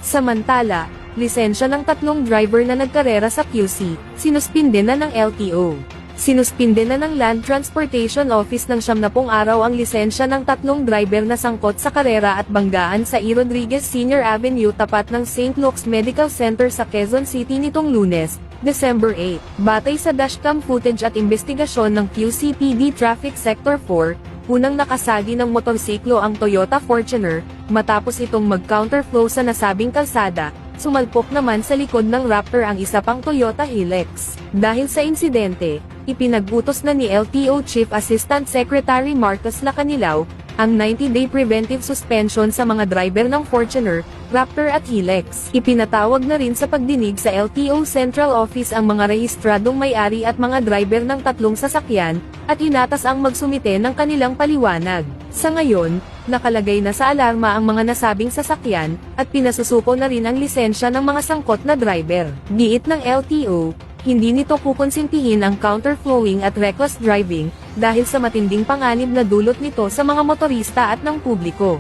Samantala, lisensya ng 3 driver na nagkarera sa QC, sinuspinde na ng LTO. Sinuspinde na ng Land Transportation Office ng 70 araw ang lisensya ng 3 driver na sangkot sa karera at banggaan sa E. Rodriguez Sr. Avenue tapat ng St. Luke's Medical Center sa Quezon City nitong Lunes, December 8. Batay sa dashcam footage at investigasyon ng QCPD Traffic Sector 4, unang nakasagi ng motorsiklo ang Toyota Fortuner, matapos itong mag-counterflow sa nasabing kalsada. Sumalpok naman sa likod ng Raptor ang isa pang Toyota Hilux. Dahil sa insidente, ipinag-utos na ni LTO Chief Assistant Secretary Marcos Lacanilao, ang 90-day preventive suspension sa mga driver ng Fortuner, Raptor at Hilux. Ipinatawag na rin sa pagdinig sa LTO Central Office ang mga rehistradong may-ari at mga driver ng 3 sasakyan, at inatas ang magsumite ng kanilang paliwanag. Sa ngayon, nakalagay na sa alarma ang mga nasabing sasakyan, at pinasusuko na rin ang lisensya ng mga sangkot na driver. Giit ng LTO, hindi nito kukonsintihin ang counterflowing at reckless driving, dahil sa matinding panganib na dulot nito sa mga motorista at ng publiko.